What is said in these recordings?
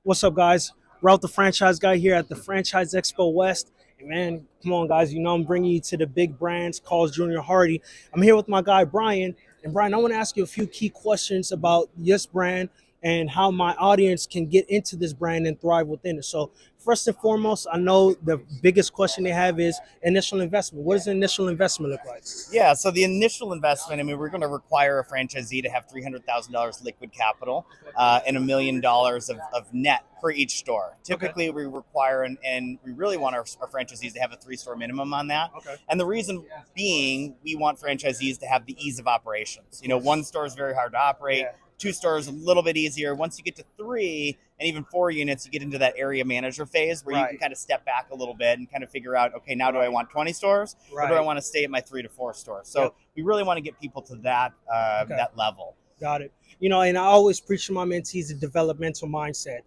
What's up, guys? Route the Franchise Guy here at the Franchise Expo West. And man, come on, guys. You know I'm bringing you to the big brands, Carl's Jr. Hardy. I'm here with my guy, Brian. And Brian, I want to ask you a few key questions about this brand and how my audience can get into this brand and thrive within it. So first and foremost, I know the biggest question they have is initial investment. What does the initial investment look like? Yeah, so the initial investment, I mean, we're going to require a franchisee to have $300,000 liquid capital and $1 million of net for each store. Typically, we require, and we really want our franchisees to have a 3-store minimum on that. Okay. And the reason being, we want franchisees to have the ease of operations. You know, 1 store is very hard to operate. Yeah. 2 stores a little bit easier. Once you get to 3 and even 4 units, you get into that area manager phase where you can kind of step back a little bit and kind of figure out, okay, now do I want 20 stores or do I want to stay at my 3 to 4 stores? So we really want to get people to that that level. Got it. You know, and I always preach to my mentees a developmental mindset.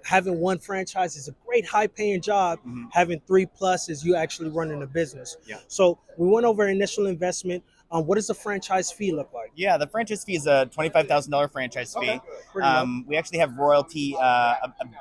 Having 1 franchise is a great high-paying job. Having 3 plus is you actually running a business. Yeah. So we went over initial investment. What does the franchise fee look like? Yeah, the franchise fee is a $25,000 franchise fee. We actually have royalty,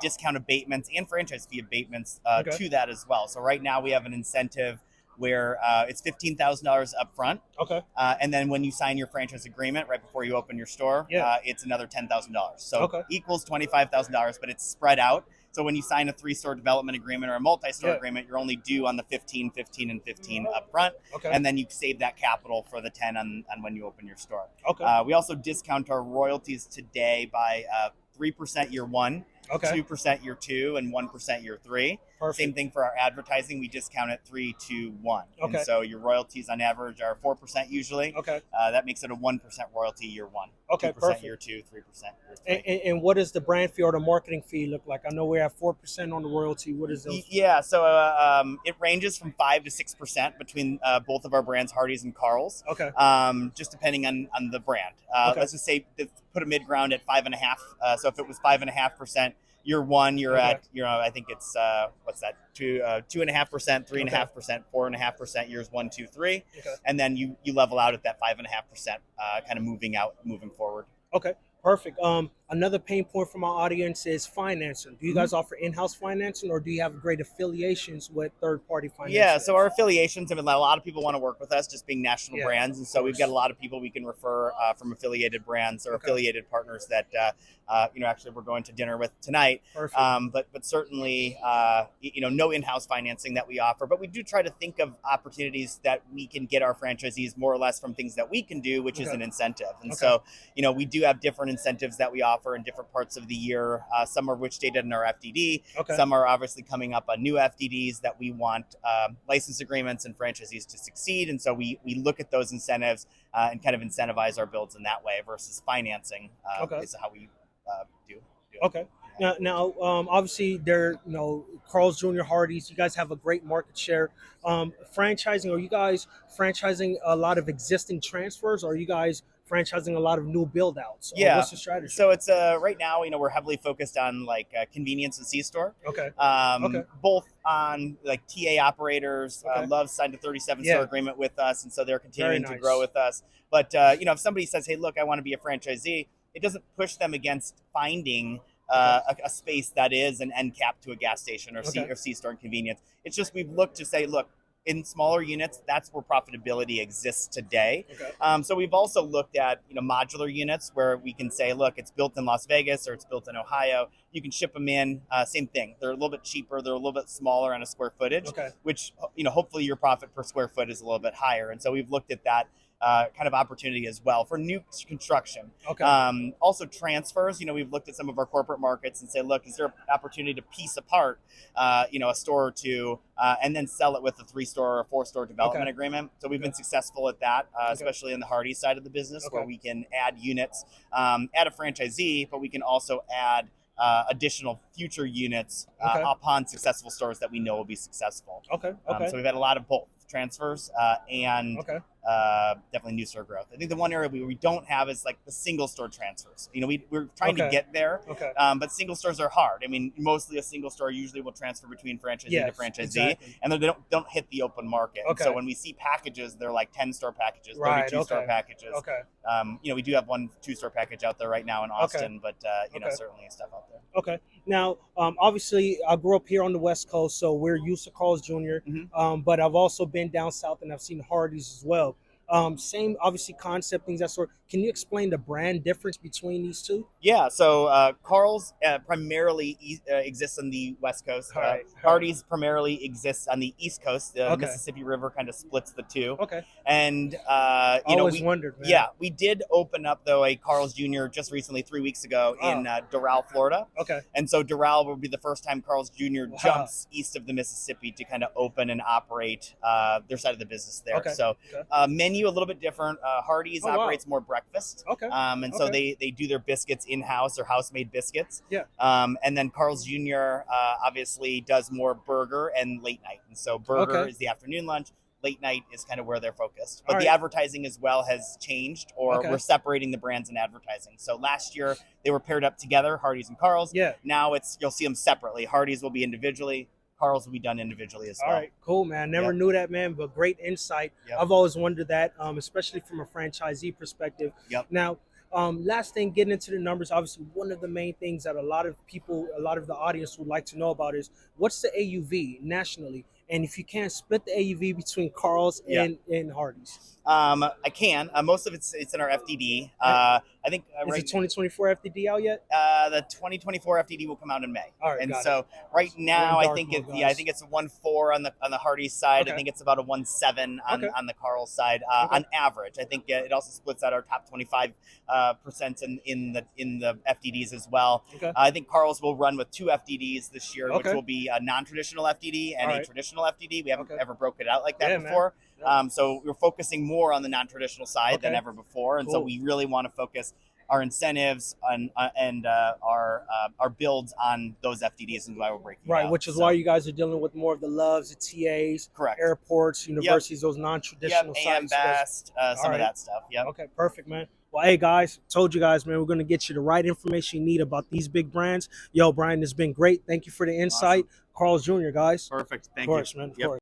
discount abatements, and franchise fee abatements to that as well. So right now we have an incentive where it's $15,000 up front. Okay. And then when you sign your franchise agreement right before you open your store, it's another $10,000. So equals $25,000, but it's spread out. So when you sign a 3-store development agreement or a multi-store agreement, you're only due on the 15, 15, and 15 up front. And then you save that capital for the 10 on when you open your store. We also discount our royalties today by 3% year 1, 2% year 2, and 1% year 3. Perfect. Same thing for our advertising. We discount at 3, 2, 1. And so your royalties on average are 4% usually. That makes it a 1% royalty year 1. 2% year 2, 3% year 3. And what does the brand fee or the marketing fee look like? I know we have 4% on the royalty. What is those? Yeah, so it ranges from 5 to 6% between both of our brands, Hardees and Carl's. Just depending on the brand. Let's just say put a mid ground at 5.5. So if it was 5.5%. Year 1, you're at, I think it's, what's that, 2.5%, 3.5%, 4.5%, years 1, 2, 3. And then you level out at that 5.5%, kind of moving forward. Okay, perfect. Another pain point for my audience is financing. Do you guys offer in-house financing, or do you have great affiliations with third-party financing? Yeah, so our affiliations, I mean, a lot of people want to work with us just being national brands. And so we've got a lot of people we can refer from affiliated brands or affiliated partners that, actually we're going to dinner with tonight. But certainly, no in-house financing that we offer. But we do try to think of opportunities that we can get our franchisees more or less from things that we can do, which is an incentive. And so, we do have different incentives that we offer in different parts of the year, some of which stated in our FDD. Some are obviously coming up on new FDDs that we want license agreements and franchisees to succeed. And so we look at those incentives and kind of incentivize our builds in that way versus financing is how we do it. Now, obviously, they're Carl's Jr. Hardees. You guys have a great market share. Franchising, are you guys franchising a lot of existing transfers, or are you guys franchising a lot of new build outs? What's the strategy? So it's right now, we're heavily focused on like convenience and C-store. Both on like TA operators. Love signed a 37-store agreement with us, and so they're continuing to grow with us. But if somebody says, hey, look, I want to be a franchisee, it doesn't push them against finding a space that is an end cap to a gas station or C-store and convenience. It's just we've looked to say, look, in smaller units, that's where profitability exists today. So we've also looked at modular units where we can say, look, it's built in Las Vegas or it's built in Ohio. You can ship them in. Same thing. They're a little bit cheaper. They're a little bit smaller on a square footage, which hopefully your profit per square foot is a little bit higher. And so we've looked at that kind of opportunity as well for new construction. Also transfers, we've looked at some of our corporate markets and say, look, is there an opportunity to piece apart, a store or two, and then sell it with a 3-store or 4-store development agreement. So we've been successful at that, especially in the Hardees side of the business, where we can add units, add a franchisee, but we can also add additional future units upon successful stores that we know will be successful. So we've had a lot of both transfers and definitely new store growth. I think the one area we don't have is like the single store transfers. You know, we're trying to get there, but single stores are hard. I mean, mostly a single store usually will transfer between franchisee to franchisee, and then they don't hit the open market. So when we see packages, they're like 10-store packages, 32-store packages. You know, we do have 1 2-store package out there right now in Austin, but you know, certainly stuff out there. Okay. Now, obviously, I grew up here on the West Coast, so we're used to Carl's Jr. But I've also been down south and I've seen Hardees as well. Same, obviously, concept, things that sort. Can you explain the brand difference between these two? Yeah, so Carl's primarily exists on the West Coast. Hardees primarily exists on the East Coast. The Mississippi River kind of splits the two. And you know, always wondered, man. Yeah, we did open up though a Carl's Jr. just recently, 3 weeks ago in Doral, Florida. And so Doral will be the first time Carl's Jr. jumps east of the Mississippi to kind of open and operate their side of the business there. So menu a little bit different. Hardees operates more breakfast. And so they do their biscuits in-house or house-made biscuits. And then Carl's Jr. Obviously does more burger and late night. And so burger is the afternoon lunch. Late night is kind of where they're focused. But the advertising as well has changed, or we're separating the brands in advertising. So last year they were paired up together, Hardees and Carl's. Now you'll see them separately. Hardees will be individually. Carl's will be done individually as well. All right, cool, man. Never knew that, man, but great insight. I've always wondered that, especially from a franchisee perspective. Now, last thing, getting into the numbers, obviously one of the main things that a lot of people, a lot of the audience would like to know about is what's the AUV nationally? And if you can, split the AUV between Carl's and Hardees. I can. Most of it's in our FDD. I think is the 2024 FDD out yet? The 2024 FDD will come out in May. And so right now, I think it's a 1.4 on the Hardees side. I think it's about a 1.7 on the Carl's side on average. I think it also splits out our top 25% in the FDDs as well. I think Carl's will run with 2 FDDs this year, which will be a non-traditional FDD and a traditional FDD. We haven't ever broken it out like that before. So we're focusing more on the non-traditional side than ever before, and so we really want to focus our incentives and our builds on those FDDs, and why we're breaking out. Which is why you guys are dealing with more of the loves, the TAs, airports, universities, those non-traditional sites. Best, some of that stuff. Okay, perfect, man. Well, hey, guys, told you guys, man, we're going to get you the right information you need about these big brands. Yo, Brian, it's been great. Thank you for the insight. Carl's Jr., guys. Perfect. Thank you. Of course, you. man. Of course.